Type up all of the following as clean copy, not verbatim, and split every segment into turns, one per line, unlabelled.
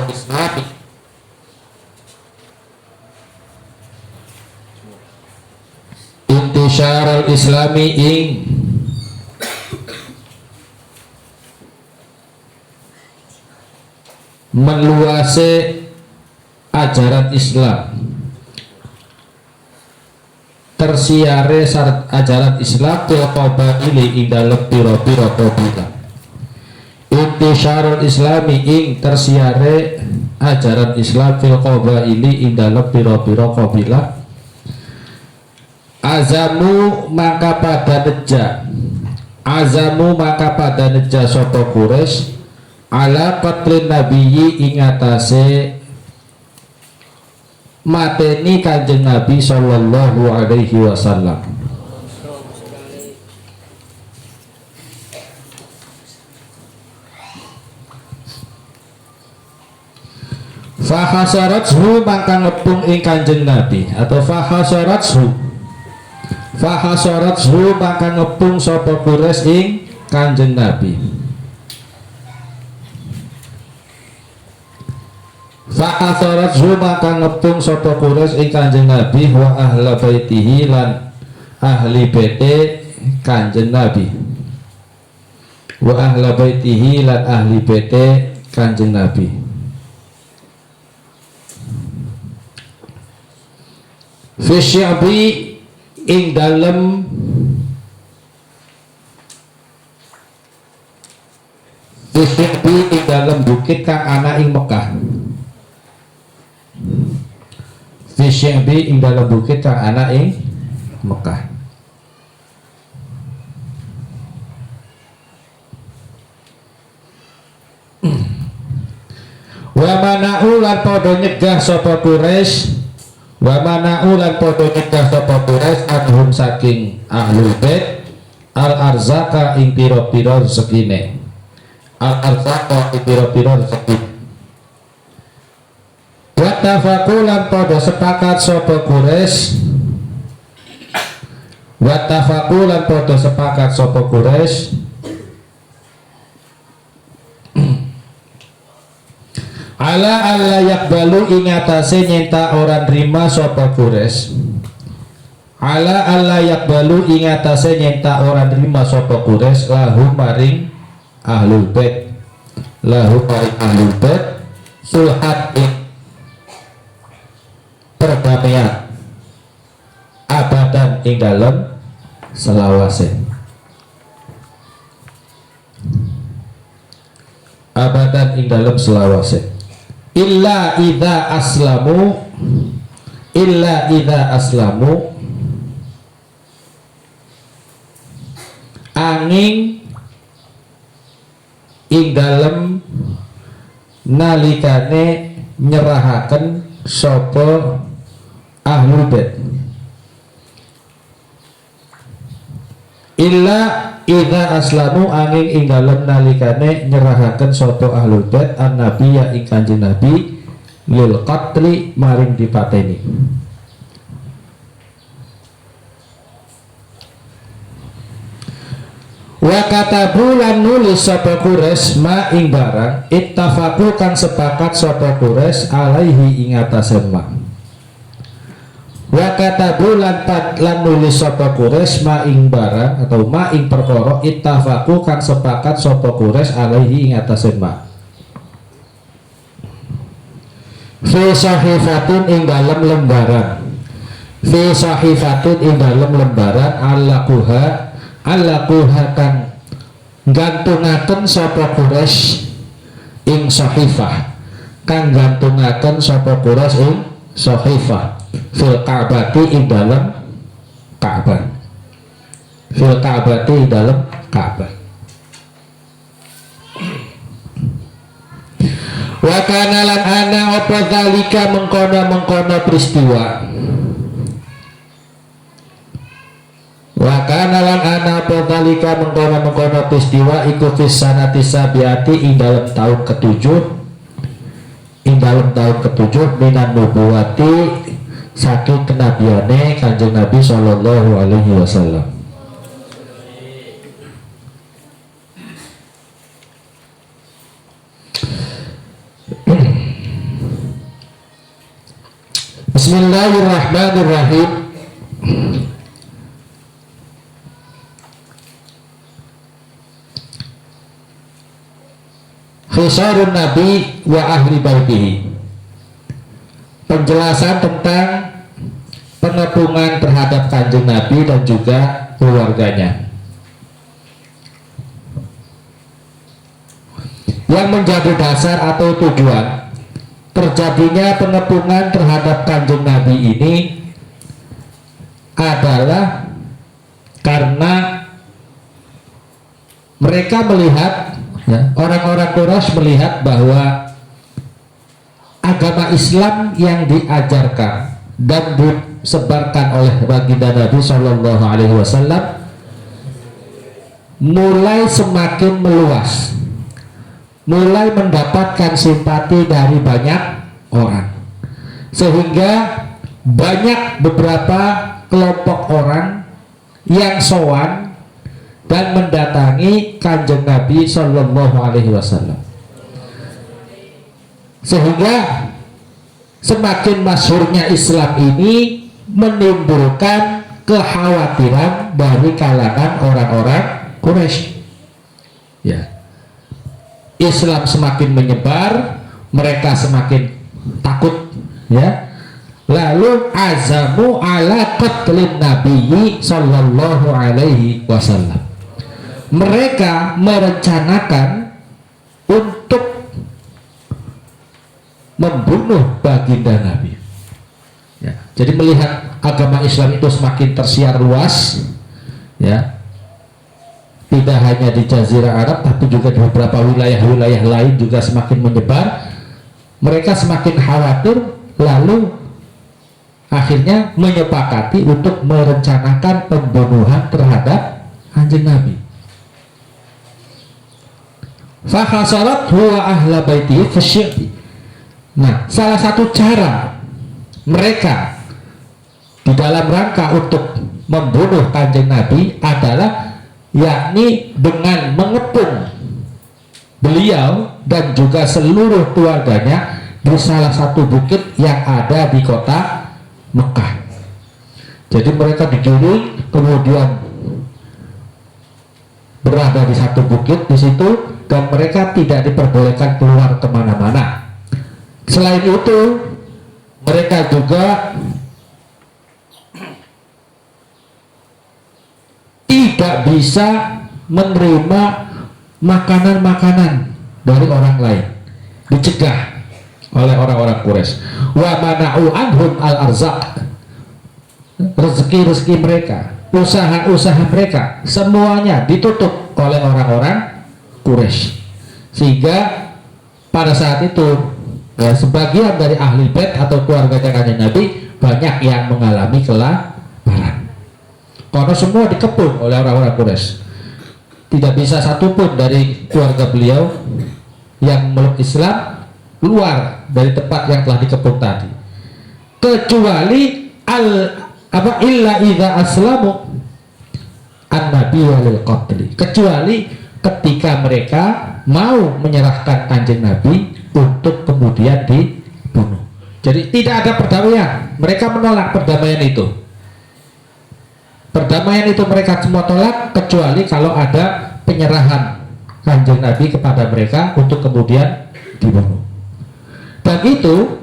islami intisyarul islami ing meluase ajaran Islam, tersiare ajaran Islam fil qabaili ing dalem pira-pira kabilah. Intisyarul islami ing tersiare ajaran Islam fil qabaili ing dalem pira-pira kabilah. Azamu maka pada neja sapa Quraisy ala qatlin nabiyyi ing atase mateni Kanjeng Nabi sallallahu alaihi wasallam. Fahasarathu maka ngepung ing Kanjeng Nabi atau fahasarathu maka ngepung sapa Quraisy ing Kanjeng Nabi. Fahasarathu maka ngepung sapa Quraisy ing Kanjeng Nabi wa ahla baitihi lan ahli bete Kanjeng Nabi. Wa ahla baitihi lan ahli bete Kanjeng Nabi. Fi syi'bi ing dalem ing dalem bukit kang ana ing Mekah. Fi syi'bi ing dalem bukit kang ana ing Mekah. Wa mana'u lan padha nyegah sapa Quraisy anhum saking ahlul bait al arzaka ing pira-pira rezekine. Al arzaka ing pira-pira rezekine. Wa tafaqu lan padha sepakat sapa Quraisy ala alla yakbalu ing atase nyenta ora nrima sapa Quraisy. Ala alla yakbalu ing atase nyenta ora nrima sapa Quraisy lahu maring ahlul bait. Sulhat ing perdamaian abadan ing dalem selawase. Illa idza aslamu angin ing dalem nalikane nyerahaken sapa ahlul bait. Illa idza aslamu angin ing dalem nalikane nyerahaken sapa ahlul bait an-nabiyya ing Kanjeng Nabi lil qatli maring dipateni. Wa katabu lan nulis sapa Quraisy ma ing barang ittafaqu kang sepakat sapa Quraisy alaihi ing atase ma. Wa katabu lan nulis sapa Quraisy ma ing barang atau ma ing perkara ittafaqu kang sepakat sapa Quraisy alaihi ing atase ma. Fi sahifatin ing dalem lembaran. Allaquha kang gantungaken sapa Quraisy ing sahifah. Kang gantungaken sapa Quraisy ing sahifah. Fil Ka'bati ing dalem Ka'bah. Wa kana lan ana apa zalika mengkono peristiwa. Wa kana lan ana apa zalika mengkono peristiwa iku fis sanati sabiati ing dalem tahun ketujuh minan nubuwati saking kenabiane Kanjeng Nabi sallallahu alaihi wasallam. Bismillahirrahmanirrahim. Khisarun Nabi wa ahli baitihi. Penjelasan tentang pengepungan terhadap Kanjeng Nabi dan juga keluarganya. Yang menjadi dasar atau tujuan terjadinya pengepungan terhadap Kanjeng Nabi ini adalah karena mereka melihat, ya, orang-orang Quraisy melihat bahwa agama Islam yang diajarkan dan disebarkan oleh baginda Nabi Shallallahu Alaihi Wasallam mulai semakin meluas, mulai mendapatkan simpati dari banyak orang, sehingga banyak beberapa kelompok orang yang sowan dan mendatangi Kanjeng Nabi Shallallahu Alaihi Wasallam, sehingga semakin masyhurnya Islam ini menimbulkan kekhawatiran dari kalangan orang-orang Quraisy. Ya, Islam semakin menyebar, mereka semakin takut, ya. Lalu azamu ala qatlin nabiyyi sallallahu alaihi wasallam. Mereka merencanakan untuk membunuh baginda Nabi. Ya, jadi melihat agama Islam itu semakin tersiar luas, ya, tidak hanya di Jazirah Arab tapi juga di beberapa wilayah-wilayah lain juga semakin menyebar. Mereka semakin khawatir, lalu akhirnya menyepakati untuk merencanakan pembunuhan terhadap Kanjeng Nabi. Fakhasarat huwa ahla baiti fasyati. Nah, salah satu cara mereka di dalam rangka untuk membunuh Kanjeng Nabi adalah yakni dengan mengepung beliau dan juga seluruh keluarganya di salah satu bukit yang ada di kota Mekah. Jadi mereka digiring, kemudian berada di satu bukit di situ, dan mereka tidak diperbolehkan keluar kemana-mana. Selain itu, mereka juga tidak bisa menerima makanan-makanan dari orang lain, dicegah oleh orang-orang Quraisy. Wa mana'u anhum al-arzaq, rezeki-rezeki mereka, usaha-usaha mereka semuanya ditutup oleh orang-orang Quraisy, sehingga pada saat itu, ya, sebagian dari ahli bait atau keluarga Kanjeng Nabi banyak yang mengalami kelaparan karena semua dikepung oleh orang-orang Quraisy. Tidak bisa satupun dari keluarga beliau yang meluk Islam keluar dari tempat yang telah dikepung tadi, kecuali illa idza aslamu an-nabi walil qatli, kecuali ketika mereka mau menyerahkan Kanjeng Nabi untuk kemudian dibunuh. Jadi tidak ada perdamaian, mereka menolak perdamaian itu. Perdamaian itu mereka semua tolak, kecuali kalau ada penyerahan Kanjeng Nabi kepada mereka untuk kemudian dibunuh. Dan itu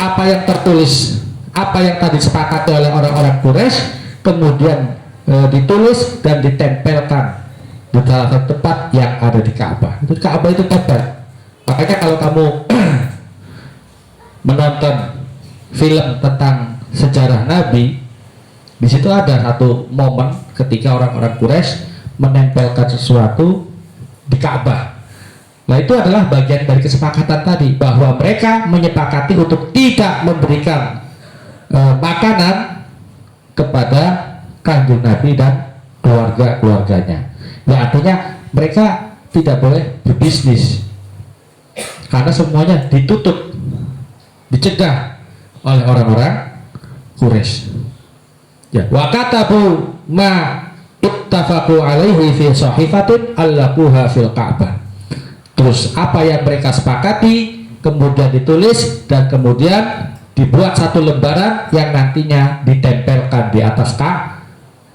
apa yang tertulis, apa yang tadi disepakati oleh orang-orang Quraisy kemudian ditulis dan ditempelkan di salah satu tempat yang ada di Ka'bah. Itu Ka'bah itu hebat. Makanya kalau kamu menonton film tentang sejarah Nabi, di situ ada satu momen ketika orang-orang Quraisy menempelkan sesuatu di Ka'bah. Nah, itu adalah bagian dari kesepakatan tadi, bahwa mereka menyepakati untuk tidak memberikan makanan kepada Kanjeng Nabi dan keluarga-keluarganya. Ya, artinya mereka tidak boleh berbisnis karena semuanya ditutup, dicegah oleh orang-orang Quraisy. Ya, wa katabu ma ittafaqu alaihi fi sahifatin allaquha fil Ka'bah. Terus apa yang mereka sepakati kemudian ditulis dan kemudian dibuat satu lembaran yang nantinya ditempelkan di atas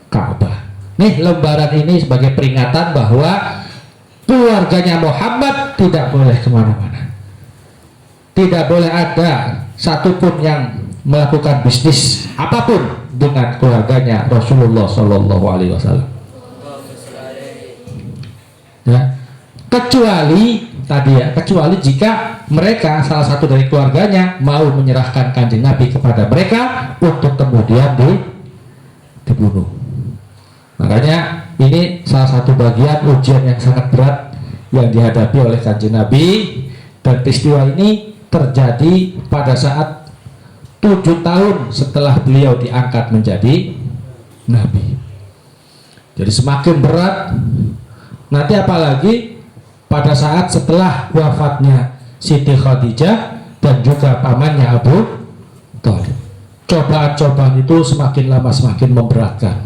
Ka'bah. Nih, lembaran ini sebagai peringatan bahwa keluarganya Muhammad tidak boleh kemana-mana, tidak boleh ada satupun yang melakukan bisnis apapun dengan keluarganya Rasulullah Shallallahu Alaihi Wasallam. Ya, kecuali tadi ya, kecuali jika mereka salah satu dari keluarganya mau menyerahkan Kanjeng Nabi kepada mereka untuk kemudian dibunuh. Makanya ini salah satu bagian ujian yang sangat berat yang dihadapi oleh Kanjeng Nabi, dan peristiwa ini terjadi pada saat 7 tahun setelah beliau diangkat menjadi Nabi. Jadi semakin berat. Nanti apalagi pada saat setelah wafatnya Siti Khadijah dan juga pamannya Abu Thalib. Cobaan-cobaan itu semakin lama semakin memberatkan.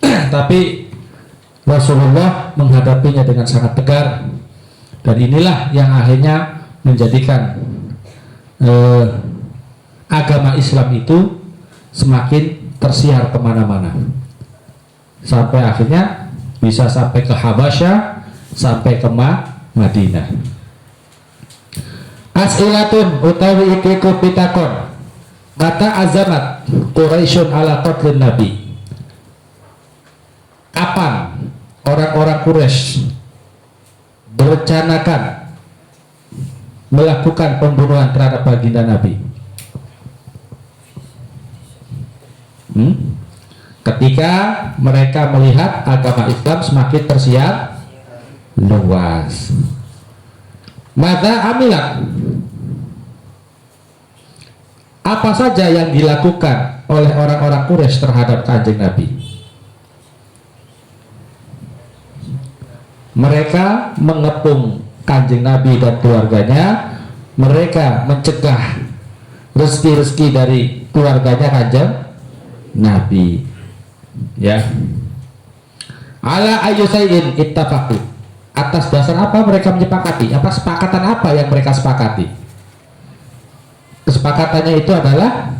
Tapi Rasulullah menghadapinya dengan sangat tegar, dan inilah yang akhirnya menjadikan agama Islam itu semakin tersiar kemana-mana, sampai akhirnya bisa sampai ke Habasyah, sampai ke Madinah. As'ilatun utawi iki pitakon, mata azamat Quraisyun ala qatlin Nabi. Kapan orang-orang Quraisy berencanakan melakukan pembunuhan terhadap baginda Nabi? Ketika mereka melihat agama Islam semakin tersiar luas. Mata amilat, apa saja yang dilakukan oleh orang-orang Quraisy terhadap Kanjeng Nabi? Mereka mengepung Kanjeng Nabi dan keluarganya. Mereka mencegah rezeki-rezeki dari keluarganya Kanjeng Nabi. Ya, ala ayyusain ittafaqu, atas dasar apa mereka menyepakati? Apa sepakatan apa yang mereka sepakati? Kesepakatannya itu adalah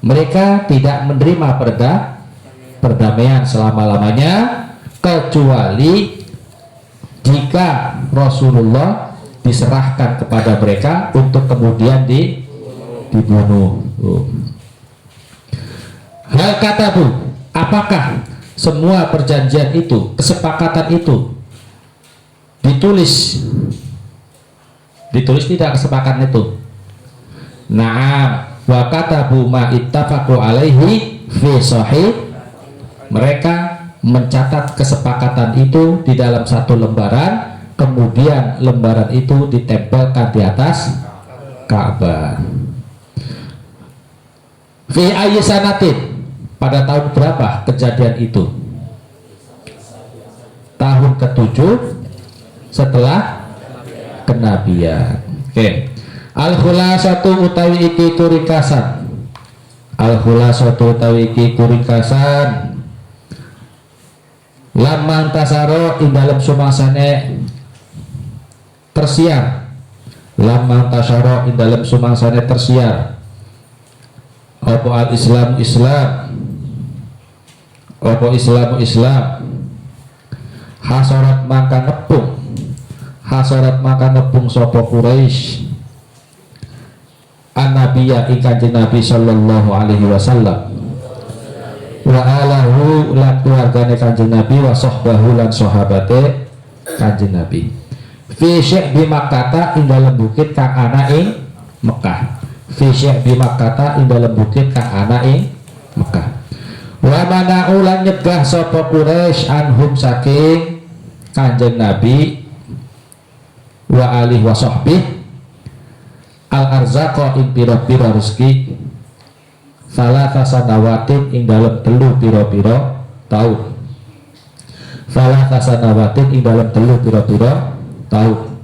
mereka tidak menerima perdamaian selama-lamanya, kecuali jika Rasulullah diserahkan kepada mereka untuk kemudian dibunuh. Hal katabu, apakah semua perjanjian itu, kesepakatan itu ditulis tidak kesepakatan itu? Naam, wa katabu ma ittafaqu alaihi fi sahih. Mereka mencatat kesepakatan itu di dalam satu lembaran, kemudian lembaran itu ditempelkan di atas Ka'bah. Fi ayyi sanatin, pada tahun berapa kejadian itu? Tahun ke-7 setelah kenabian. Oke. Al-khulasatu utawi iki kurikasan. Al-khulasatu utawi iki kurikasan. Lamang tasaro ing dalam sumangsane tersiar. Lamang tasaro ing dalam sumangsane tersiar. Apa al-Islam apa Islam hasarat maka nepung sapa Quraisy an-nabiyya ing Kanjeng Nabi sallallahu alaihi wasallam wa alahu lan keluargane Kanjeng Nabi wa sahbahu lan sahabate Kanjeng Nabi fi sya'bi Makkah ing dalem bukit kang ana ing Mekah. Fi sya'bi Makkah ing dalem bukit kang ana ing Mekah. Wa mana'u lan nyegah sapa Quraisy anhum saking Kanjeng Nabi wa alihi wa sahbih al arzaqa ing pira-pira rezeki salasa sanawatin ing dalem telu pira-pira taun. Salasa sanawatin ing dalem telu pira-pira taun.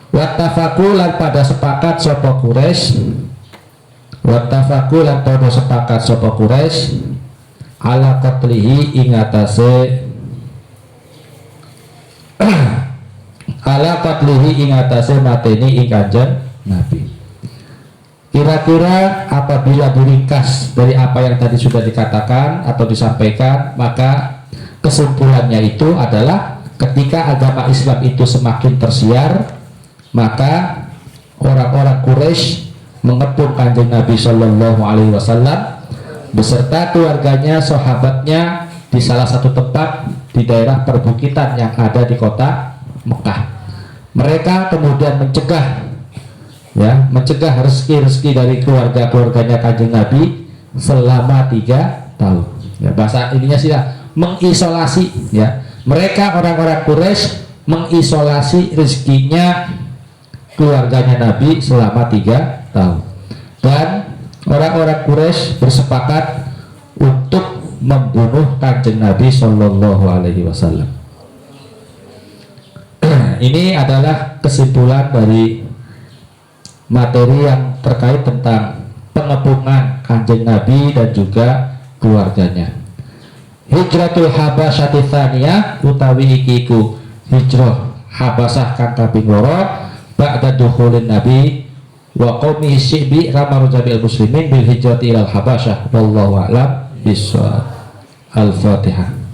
Wattafaqu lan pada sepakat sapa Quraisy, wattafaqu lan pada sepakat sapa Quraisy ala qatlihi ing atase ala qatlihi ing atase mateni ing Kanjeng Nabi. Kira-kira kira-kira apabila diringkas dari apa yang tadi sudah dikatakan atau disampaikan, maka kesimpulannya itu adalah ketika agama Islam itu semakin tersiar, maka orang-orang Quraisy mengepung Kanjeng Nabi Shallallahu Alaihi Wasallam beserta keluarganya, sahabatnya di salah satu tempat di daerah perbukitan yang ada di kota Mekah. Mereka kemudian mencegah rezeki dari keluarganya Kanjeng Nabi selama 3 tahun. Ya, bahasa ininya sih mengisolasi. Ya, mereka orang-orang Quraisy mengisolasi rezekinya keluarganya Nabi selama 3 tahun. Dan orang-orang Quraisy bersepakat untuk membunuh Kanjeng Nabi Shallallahu Alaihi Wasallam. Ini adalah kesimpulan dari materi yang terkait tentang pengepungan Kanjeng Nabi dan juga keluarganya. Hijratul Habasyah tsaniyah utawi ikiku hijrah Habasyah kang kaping 2 ba'da dukhulin Nabi wa qaumihi syi'bi ramaru jabil muslimin bil hijrati ilal Habasyah wallahu a'lam bissawab. Al-Fatihah.